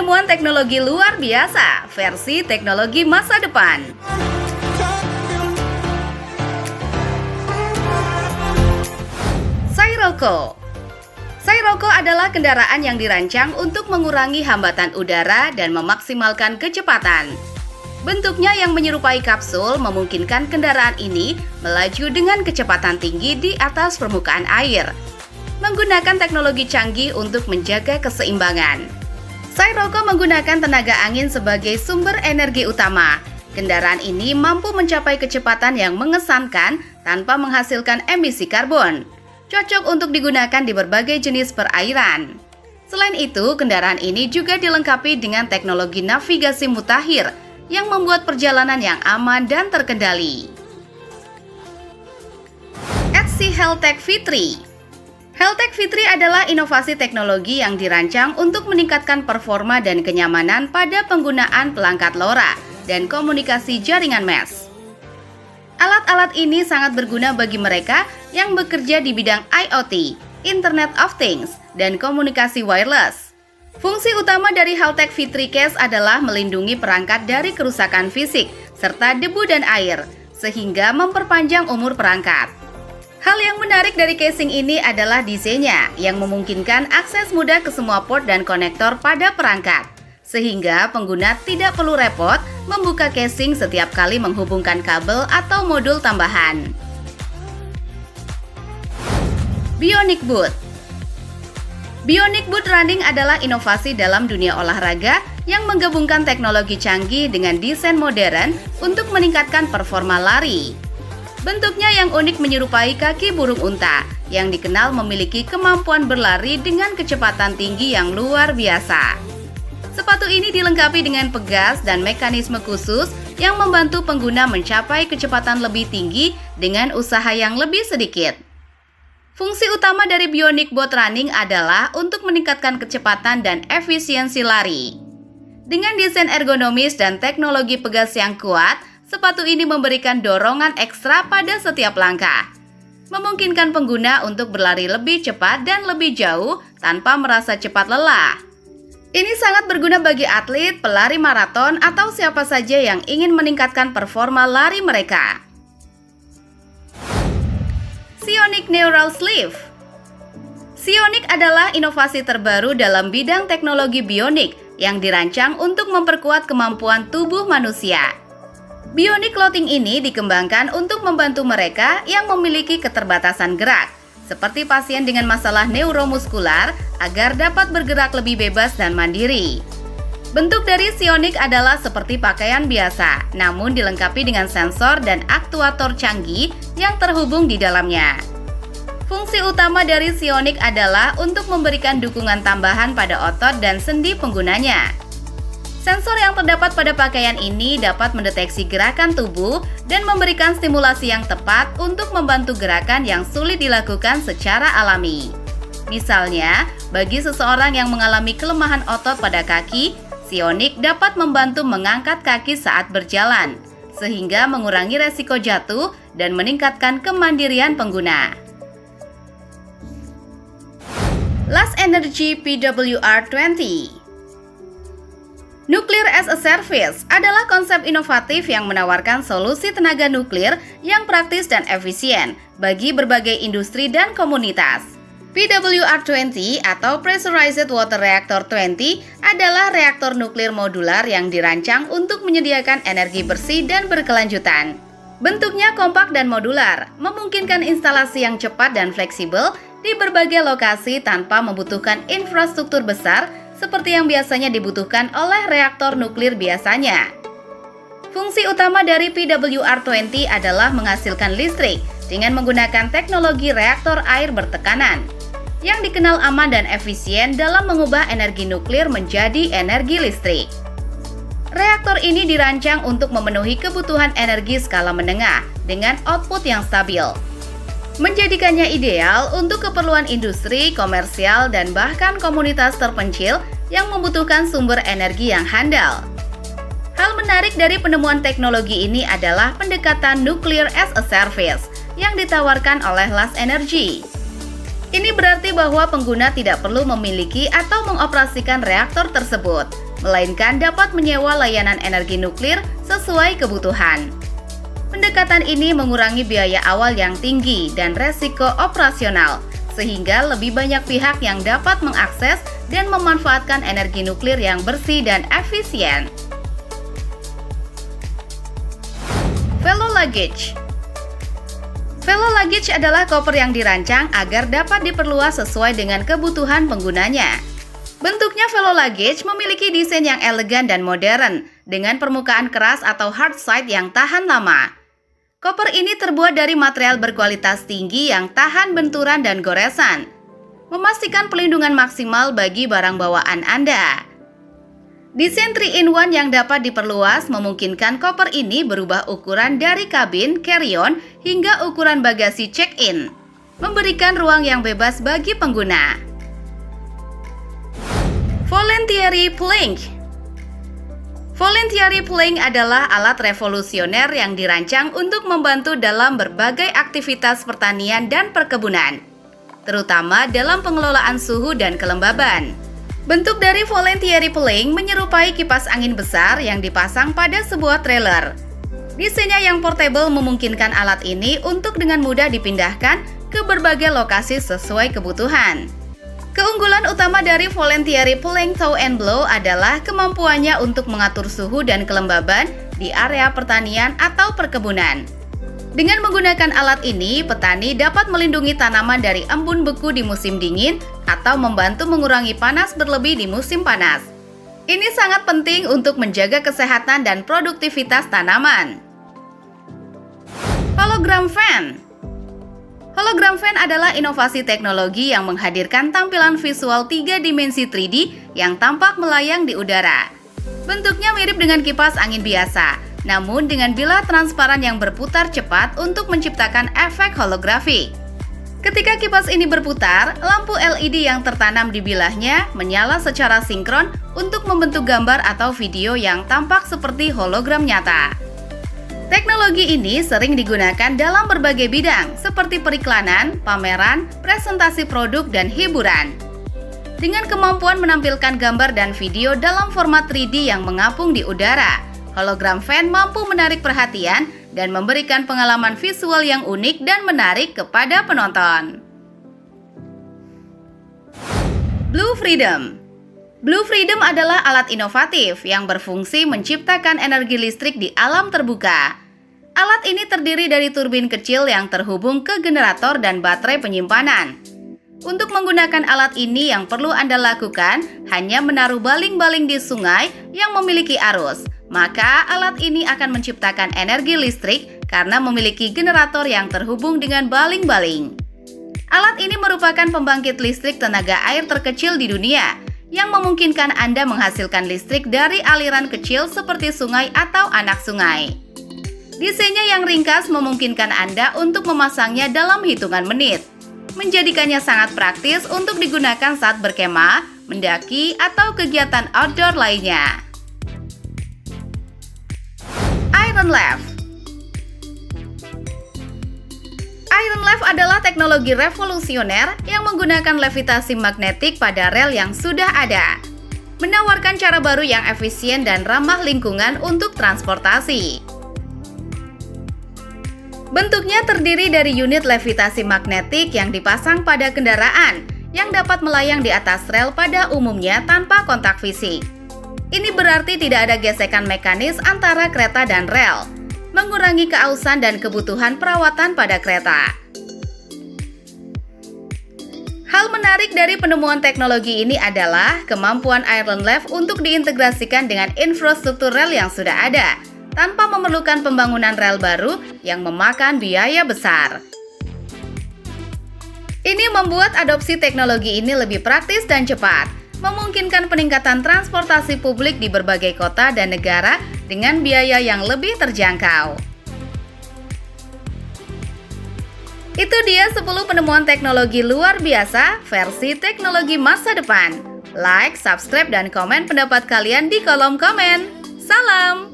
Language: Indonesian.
penemuan teknologi luar biasa, versi teknologi masa depan. Sirocco. Sirocco adalah kendaraan yang dirancang untuk mengurangi hambatan udara dan memaksimalkan kecepatan. Bentuknya yang menyerupai kapsul memungkinkan kendaraan ini melaju dengan kecepatan tinggi di atas permukaan air, menggunakan teknologi canggih untuk menjaga keseimbangan. Sirocco menggunakan tenaga angin sebagai sumber energi utama. Kendaraan ini mampu mencapai kecepatan yang mengesankan tanpa menghasilkan emisi karbon. Cocok untuk digunakan di berbagai jenis perairan. Selain itu, kendaraan ini juga dilengkapi dengan teknologi navigasi mutakhir yang membuat perjalanan yang aman dan terkendali. HC Heltec V3. Heltec V3 adalah inovasi teknologi yang dirancang untuk meningkatkan performa dan kenyamanan pada penggunaan pelangkat LoRa dan komunikasi jaringan mesh. Alat-alat ini sangat berguna bagi mereka yang bekerja di bidang IoT, Internet of Things, dan komunikasi wireless. Fungsi utama dari Heltec V3 Case adalah melindungi perangkat dari kerusakan fisik, serta debu dan air, sehingga memperpanjang umur perangkat. Hal yang menarik dari casing ini adalah desainnya yang memungkinkan akses mudah ke semua port dan konektor pada perangkat, sehingga pengguna tidak perlu repot membuka casing setiap kali menghubungkan kabel atau modul tambahan. Bionic Boot. Bionic Boot Running adalah inovasi dalam dunia olahraga yang menggabungkan teknologi canggih dengan desain modern untuk meningkatkan performa lari. Bentuknya yang unik menyerupai kaki burung unta yang dikenal memiliki kemampuan berlari dengan kecepatan tinggi yang luar biasa. Sepatu ini dilengkapi dengan pegas dan mekanisme khusus yang membantu pengguna mencapai kecepatan lebih tinggi dengan usaha yang lebih sedikit. Fungsi utama dari Bionic Boot Running adalah untuk meningkatkan kecepatan dan efisiensi lari. Dengan desain ergonomis dan teknologi pegas yang kuat, sepatu ini memberikan dorongan ekstra pada setiap langkah, memungkinkan pengguna untuk berlari lebih cepat dan lebih jauh tanpa merasa cepat lelah. Ini sangat berguna bagi atlet, pelari maraton, atau siapa saja yang ingin meningkatkan performa lari mereka. Sionic Neural Sleeve. Sionic adalah inovasi terbaru dalam bidang teknologi bionik yang dirancang untuk memperkuat kemampuan tubuh manusia. Bionic clothing ini dikembangkan untuk membantu mereka yang memiliki keterbatasan gerak, seperti pasien dengan masalah neuromuskular, agar dapat bergerak lebih bebas dan mandiri. Bentuk dari Sionic adalah seperti pakaian biasa, namun dilengkapi dengan sensor dan aktuator canggih yang terhubung di dalamnya. Fungsi utama dari Sionic adalah untuk memberikan dukungan tambahan pada otot dan sendi penggunanya. Sensor yang terdapat pada pakaian ini dapat mendeteksi gerakan tubuh dan memberikan stimulasi yang tepat untuk membantu gerakan yang sulit dilakukan secara alami. Misalnya, bagi seseorang yang mengalami kelemahan otot pada kaki, Sionic dapat membantu mengangkat kaki saat berjalan, sehingga mengurangi resiko jatuh dan meningkatkan kemandirian pengguna. Last Energy PWR20. Nuclear as a Service adalah konsep inovatif yang menawarkan solusi tenaga nuklir yang praktis dan efisien bagi berbagai industri dan komunitas. PWR20 atau Pressurized Water Reactor 20 adalah reaktor nuklir modular yang dirancang untuk menyediakan energi bersih dan berkelanjutan. Bentuknya kompak dan modular, memungkinkan instalasi yang cepat dan fleksibel di berbagai lokasi tanpa membutuhkan infrastruktur besar seperti yang biasanya dibutuhkan oleh reaktor nuklir biasanya. Fungsi utama dari PWR20 adalah menghasilkan listrik dengan menggunakan teknologi reaktor air bertekanan, yang dikenal aman dan efisien dalam mengubah energi nuklir menjadi energi listrik. Reaktor ini dirancang untuk memenuhi kebutuhan energi skala menengah dengan output yang stabil, menjadikannya ideal untuk keperluan industri, komersial, dan bahkan komunitas terpencil yang membutuhkan sumber energi yang handal. Hal menarik dari penemuan teknologi ini adalah pendekatan Nuclear as a Service yang ditawarkan oleh Last Energy. Ini berarti bahwa pengguna tidak perlu memiliki atau mengoperasikan reaktor tersebut, melainkan dapat menyewa layanan energi nuklir sesuai kebutuhan. Pendekatan ini mengurangi biaya awal yang tinggi dan resiko operasional, sehingga lebih banyak pihak yang dapat mengakses dan memanfaatkan energi nuklir yang bersih dan efisien. Velo Luggage. Velo Luggage adalah koper yang dirancang agar dapat diperluas sesuai dengan kebutuhan penggunanya. Bentuknya Velo Luggage memiliki desain yang elegan dan modern, dengan permukaan keras atau hard side yang tahan lama. Koper ini terbuat dari material berkualitas tinggi yang tahan benturan dan goresan, memastikan pelindungan maksimal bagi barang bawaan Anda. Desain 3-in-1 yang dapat diperluas memungkinkan koper ini berubah ukuran dari kabin, carry-on, hingga ukuran bagasi check-in, memberikan ruang yang bebas bagi pengguna. Voluntary Plank. Voluntary Plank adalah alat revolusioner yang dirancang untuk membantu dalam berbagai aktivitas pertanian dan perkebunan, terutama dalam pengelolaan suhu dan kelembaban. Bentuk dari Voluntary Plank menyerupai kipas angin besar yang dipasang pada sebuah trailer. Desainnya yang portable memungkinkan alat ini untuk dengan mudah dipindahkan ke berbagai lokasi sesuai kebutuhan. Keunggulan utama dari Voluntary Plank Tow and Blow adalah kemampuannya untuk mengatur suhu dan kelembaban di area pertanian atau perkebunan. Dengan menggunakan alat ini, petani dapat melindungi tanaman dari embun beku di musim dingin atau membantu mengurangi panas berlebih di musim panas. Ini sangat penting untuk menjaga kesehatan dan produktivitas tanaman. Hologram Fan. Hologram Fan adalah inovasi teknologi yang menghadirkan tampilan visual 3 dimensi 3D yang tampak melayang di udara. Bentuknya mirip dengan kipas angin biasa, namun dengan bilah transparan yang berputar cepat untuk menciptakan efek holografik. Ketika kipas ini berputar, lampu LED yang tertanam di bilahnya menyala secara sinkron untuk membentuk gambar atau video yang tampak seperti hologram nyata. Teknologi ini sering digunakan dalam berbagai bidang seperti periklanan, pameran, presentasi produk, dan hiburan. Dengan kemampuan menampilkan gambar dan video dalam format 3D yang mengapung di udara, hologram fan mampu menarik perhatian dan memberikan pengalaman visual yang unik dan menarik kepada penonton. Blue Freedom. Blue Freedom adalah alat inovatif yang berfungsi menciptakan energi listrik di alam terbuka. Alat ini terdiri dari turbin kecil yang terhubung ke generator dan baterai penyimpanan. Untuk menggunakan alat ini yang perlu Anda lakukan hanya menaruh baling-baling di sungai yang memiliki arus. Maka alat ini akan menciptakan energi listrik karena memiliki generator yang terhubung dengan baling-baling. Alat ini merupakan pembangkit listrik tenaga air terkecil di dunia yang memungkinkan Anda menghasilkan listrik dari aliran kecil seperti sungai atau anak sungai. Desainnya yang ringkas memungkinkan Anda untuk memasangnya dalam hitungan menit, menjadikannya sangat praktis untuk digunakan saat berkemah, mendaki, atau kegiatan outdoor lainnya. Iron Lev. Iron Lev adalah teknologi revolusioner yang menggunakan levitasi magnetik pada rel yang sudah ada, menawarkan cara baru yang efisien dan ramah lingkungan untuk transportasi. Bentuknya terdiri dari unit levitasi magnetik yang dipasang pada kendaraan yang dapat melayang di atas rel pada umumnya tanpa kontak fisik. Ini berarti tidak ada gesekan mekanis antara kereta dan rel, mengurangi keausan dan kebutuhan perawatan pada kereta. Hal menarik dari penemuan teknologi ini adalah kemampuan Iron Lev untuk diintegrasikan dengan infrastruktur rel yang sudah ada, tanpa memerlukan pembangunan rel baru yang memakan biaya besar. Ini membuat adopsi teknologi ini lebih praktis dan cepat, memungkinkan peningkatan transportasi publik di berbagai kota dan negara dengan biaya yang lebih terjangkau. Itu dia 10 penemuan teknologi luar biasa versi teknologi masa depan. Like, subscribe, dan komen pendapat kalian di kolom komen. Salam!